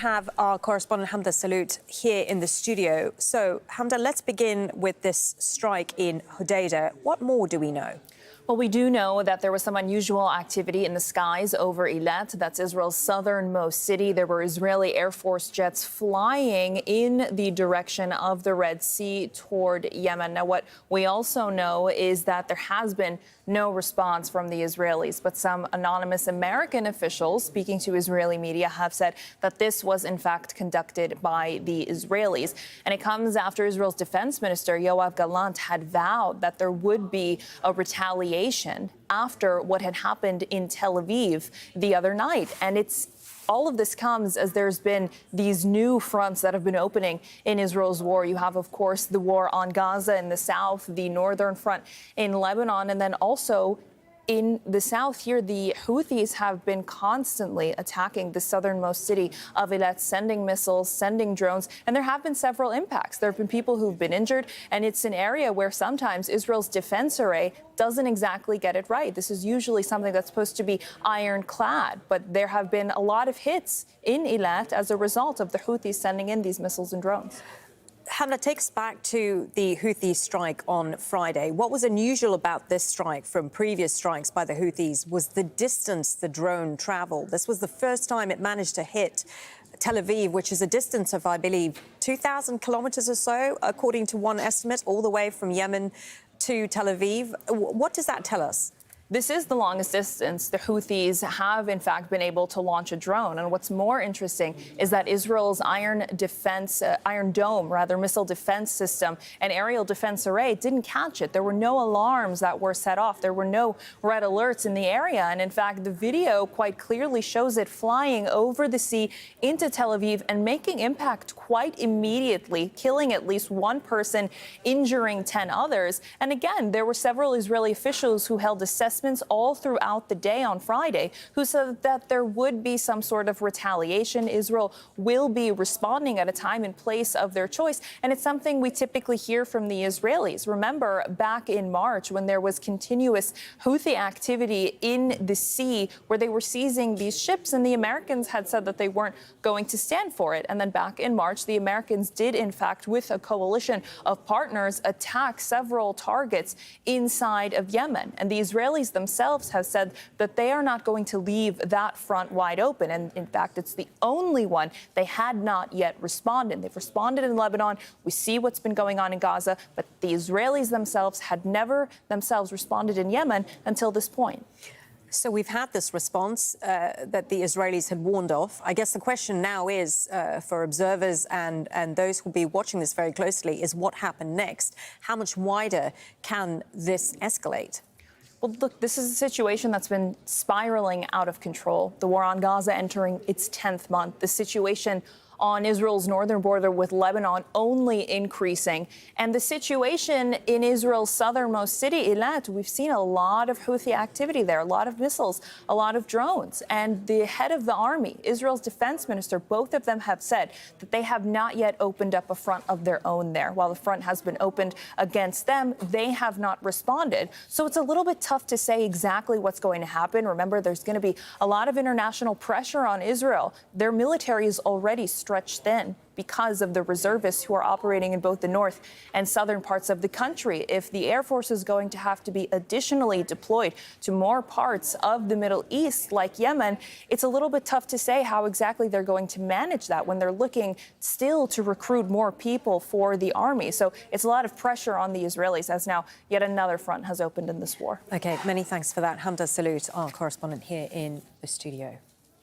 Have our correspondent Hamdah Salhut here in the studio. So, Hamdah, let's begin with this strike in Hodeidah. What more do we know? Well, we do know that there was some unusual activity in the skies over Eilat. That's Israel's southernmost city. There were Israeli Air Force jets flying in the direction of the Red Sea toward Yemen. Now, what we also know is that there has been no response from the Israelis, but some anonymous American officials speaking to Israeli media have said that this was in fact conducted by the Israelis. And it comes after Israel's defense minister, Yoav Gallant, had vowed that there would be a retaliation after what had happened in Tel Aviv the other night. And all of this comes as there's been these new fronts that have been opening in Israel's war. You have, of course, the war on Gaza in the south, the northern front in Lebanon, and then also in the south here, the Houthis have been constantly attacking the southernmost city of Eilat, sending missiles, sending drones, and there have been several impacts. There have been people who've been injured, and it's an area where sometimes Israel's defense array doesn't exactly get it right. This is usually something that's supposed to be ironclad, but there have been a lot of hits in Eilat as a result of the Houthis sending in these missiles and drones. Hamdah, take us back to the Houthi strike on Friday. What was unusual about this strike from previous strikes by the Houthis was the distance the drone traveled. This was the first time it managed to hit Tel Aviv, which is a distance of, I believe, 2,000 kilometers or so, according to one estimate, all the way from Yemen to Tel Aviv. What does that tell us? This is the longest distance the Houthis have, in fact, been able to launch a drone. And what's more interesting is that Israel's Iron Dome missile defense system and aerial defense array didn't catch it. There were no alarms that were set off. There were no red alerts in the area. And in fact, the video quite clearly shows it flying over the sea into Tel Aviv and making impact quite immediately, killing at least one person, injuring 10 others. And again, there were several Israeli officials who held assessments all throughout the day on Friday who said that there would be some sort of retaliation. Israel will be responding at a time and place of their choice. And it's something we typically hear from the Israelis. Remember, back in March, when there was continuous Houthi activity in the sea where they were seizing these ships, and the Americans had said that they weren't going to stand for it. And then back in March, the Americans did, in fact, with a coalition of partners, attack several targets inside of Yemen. And the Israelis themselves have said that they are not going to leave that front wide open. And in fact, it's the only one they had not yet responded. They've responded in Lebanon. We see what's been going on in Gaza, but the Israelis themselves had never themselves responded in Yemen until this point. So we've had this response that the Israelis had warned off. I guess the question now is, for observers and those who will be watching this very closely, is what happened next? How much wider can this escalate? Well, look, this is a situation that's been spiraling out of control. The war on Gaza entering its 10th month. The situation on Israel's northern border with Lebanon only increasing. And the situation in Israel's southernmost city, Eilat, we've seen a lot of Houthi activity there, a lot of missiles, a lot of drones. And the head of the army, Israel's defense minister, both of them have said that they have not yet opened up a front of their own there. While the front has been opened against them, they have not responded. So it's a little bit tough to say exactly what's going to happen. Remember, there's going to be a lot of international pressure on Israel. Their military is already stretched thin because of the reservists who are operating in both the north and southern parts of the country. If the Air Force is going to have to be additionally deployed to more parts of the Middle East, like Yemen, it's a little bit tough to say how exactly they're going to manage that when they're looking still to recruit more people for the army. So it's a lot of pressure on the Israelis as now yet another front has opened in this war. OK, many thanks for that. Hamdah Salhut, our correspondent here in the studio.